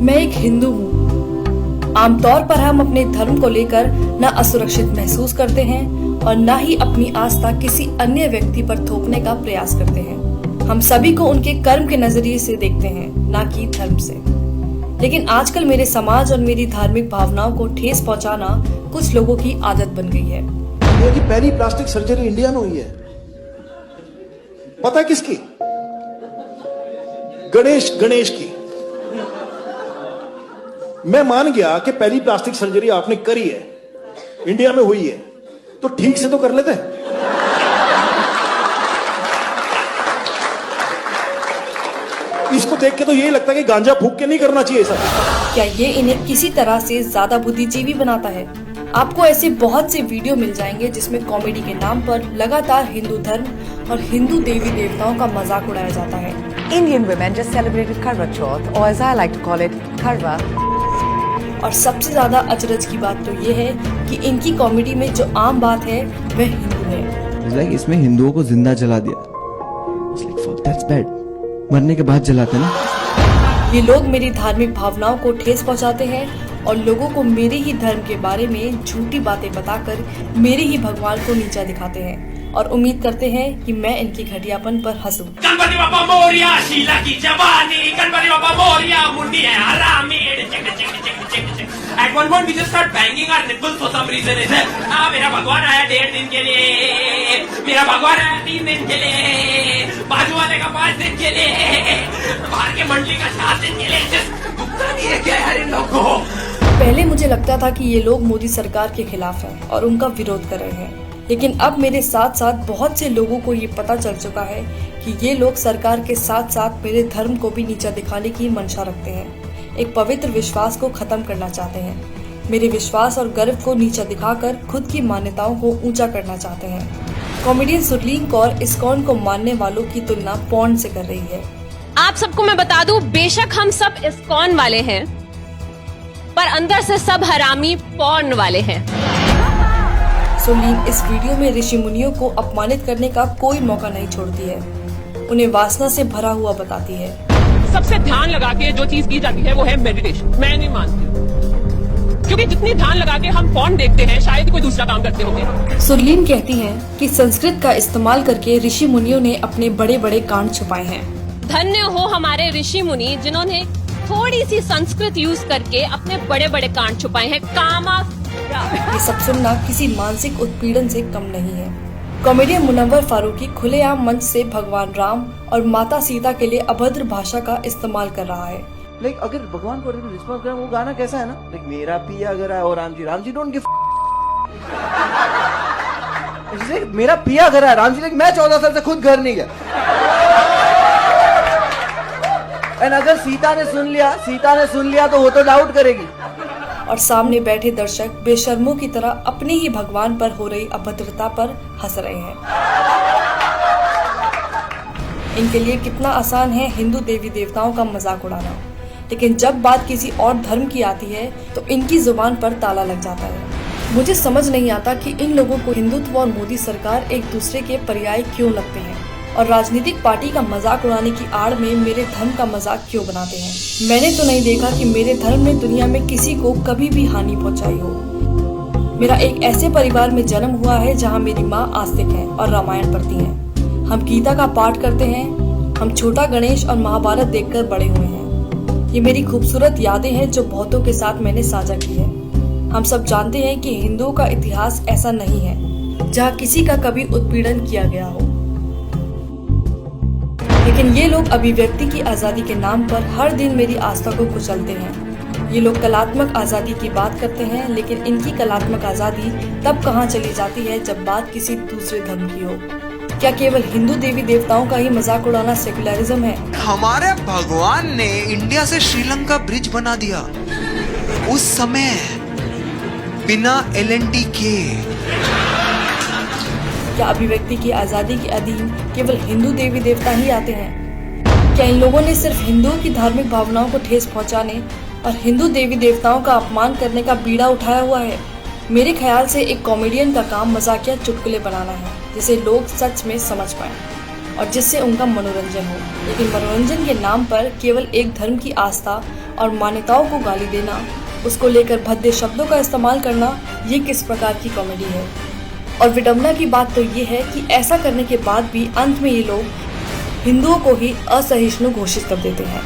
मैं एक हिंदू हूँ। आमतौर पर हम अपने धर्म को लेकर न असुरक्षित महसूस करते हैं और न ही अपनी आस्था किसी अन्य व्यक्ति पर थोपने का प्रयास करते हैं। हम सभी को उनके कर्म के नजरिए से देखते हैं, न कि धर्म से। लेकिन आजकल मेरे समाज और मेरी धार्मिक भावनाओं को ठेस पहुंचाना कुछ लोगों की आदत बन गई है। इंडिया की पहली प्लास्टिक सर्जरी इंडिया में हुई है, पता है किसकी? गणेश की। मैं मान गया कि पहली प्लास्टिक सर्जरी आपने करी है, इंडिया में हुई है, तो ठीक से तो कर लेते। इसको देख के तो यही लगता है कि गांजा फूक के नहीं करना चाहिए सर। क्या ये इन्हें किसी तरह से ज्यादा बुद्धिजीवी बनाता है? आपको ऐसे बहुत से वीडियो मिल जाएंगे जिसमें कॉमेडी के नाम पर लगातार हिंदू धर्म और हिंदू देवी देवताओं का मजाक उड़ाया जाता है। Indian women just celebrated Karwa Chauth, or as I like to call it, Karwa. और सबसे ज्यादा अचरज की बात तो ये है कि इनकी कॉमेडी में जो आम बात है वह हिंदू है। like इसमें हिंदुओं को जिंदा जला दिया। It's like, fuck, that's bad. मरने के बाद जलाते ना। ये लोग मेरी धार्मिक भावनाओं को ठेस पहुंचाते हैं और लोगों को मेरे ही धर्म के बारे में झूठी बातें बताकर मेरे ही भगवान को नीचा दिखाते हैं और उम्मीद करते हैं कि मैं इनकी घटियापन पर हंसूं। गणपति बाप्पा मोरिया, शीला की जवानी, गणपति बाप्पा मोरिया, मुंडी है हरामी, check. At one point we just start banging our nipples for some reason. मेरा भगवान आया 1.5 दिन के लिए, मेरा भगवान आया 3 दिन के लिए, बाजू वाले का 5 दिन के लिए, बाहर के मंडली का 7 दिन के लिए। दुखता नहीं है क्या यार इन लोगों को? पहले मुझे लगता था कि ये लोग मोदी सरकार के खिलाफ हैं और उनका विरोध कर रहे हैं, लेकिन अब मेरे साथ साथ बहुत से लोगों को ये पता चल चुका है कि ये लोग सरकार के साथ साथ मेरे धर्म को भी नीचा दिखाने की मंशा रखते हैं। एक पवित्र विश्वास को खत्म करना चाहते हैं। मेरे विश्वास और गर्व को नीचा दिखाकर खुद की मान्यताओं को ऊंचा करना चाहते हैं। कॉमेडियन सुरलीन कौर इस्कॉन को मानने वालों की तुलना पॉर्न से कर रही है। आप सबको मैं बता दूं, बेशक हम सब इस्कॉन वाले हैं, पर अंदर से सब हरामी पॉर्न वाले हैं। सुरलीन इस वीडियो में ऋषि मुनियों को अपमानित करने का कोई मौका नहीं छोड़ती है, उन्हें वासना से भरा हुआ बताती है। सबसे ध्यान लगा के जो चीज की जाती है वो है मेडिटेशन। मैं नहीं मानती, क्योंकि जितनी ध्यान लगा के हम फोन देखते हैं शायद कोई दूसरा काम करते होंगे। सुरलीन कहती हैं कि संस्कृत का इस्तेमाल करके ऋषि मुनियों ने अपने बड़े बड़े कांड छुपाए हैं। धन्य हो हमारे ऋषि मुनि जिन्होंने थोड़ी सी संस्कृत यूज करके अपने बड़े बड़े कांड छुपाए हैं। कामा ये सब सुनना किसी मानसिक उत्पीड़न से कम नहीं है। कॉमेडियन मुनव्वर फारूकी खुलेआम मंच से भगवान राम और माता सीता के लिए अभद्र भाषा का इस्तेमाल कर रहा है। लाइक अगर भगवान को रिस्पॉन्स करें, वो गाना कैसा है ना, लाइक मेरा पिया अगर है और राम जी डोंट गिव। मेरा पिया घर है, राम जी लाइक मैं 14 साल से खुद घर नहीं गया। एंड अगर सीता ने सुन लिया तो वो तो डाउट करेगी। और सामने बैठे दर्शक बेशर्मों की तरह अपने ही भगवान पर हो रही अभद्रता पर हंस रहे हैं। इनके लिए कितना आसान है हिंदू देवी देवताओं का मजाक उड़ाना, लेकिन जब बात किसी और धर्म की आती है तो इनकी जुबान पर ताला लग जाता है। मुझे समझ नहीं आता कि इन लोगों को हिंदुत्व और मोदी सरकार एक दूसरे के पर्याय क्यों लगते हैं और राजनीतिक पार्टी का मजाक उड़ाने की आड़ में मेरे धर्म का मजाक क्यों बनाते हैं। मैंने तो नहीं देखा कि मेरे धर्म ने दुनिया में किसी को कभी भी हानि पहुंचाई हो। मेरा एक ऐसे परिवार में जन्म हुआ है जहां मेरी माँ आस्तिक है और रामायण पढ़ती हैं। हम गीता का पाठ करते हैं। हम छोटा गणेश और महाभारत देखकर बड़े हुए हैं। ये मेरी खूबसूरत यादें हैं जो बहुतों के साथ मैंने साझा की है। हम सब जानते हैं कि हिंदुओं का इतिहास ऐसा नहीं है जहाँ किसी का कभी उत्पीड़न किया गया हो, लेकिन ये लोग अभिव्यक्ति की आजादी के नाम पर हर दिन मेरी आस्था को कुचलते हैं। ये लोग कलात्मक आजादी की बात करते हैं, लेकिन इनकी कलात्मक आजादी तब कहाँ चली जाती है जब बात किसी दूसरे धर्म की हो। क्या केवल हिंदू देवी देवताओं का ही मजाक उड़ाना सेकुलरिज्म है? हमारे भगवान ने इंडिया से श्रीलंका ब्रिज बना दिया उस समय बिना LNT के। क्या अभिव्यक्ति की आजादी के अधीन केवल हिंदू देवी देवता ही आते हैं? क्या इन लोगों ने सिर्फ हिंदुओं की धार्मिक भावनाओं को ठेस पहुंचाने और हिंदू देवी देवताओं का अपमान करने का बीड़ा उठाया हुआ है? मेरे ख्याल से एक कॉमेडियन का काम मजाकिया चुटकुले बनाना है जिसे लोग सच में समझ पाएं और जिससे उनका मनोरंजन हो, लेकिन मनोरंजन के नाम पर केवल एक धर्म की आस्था और मान्यताओं को गाली देना, उसको लेकर भद्दे शब्दों का इस्तेमाल करना, ये किस प्रकार की कॉमेडी है। और विडंबना की बात तो ये है कि ऐसा करने के बाद भी अंत में ये लोग हिंदुओं को ही असहिष्णु घोषित कर देते हैं।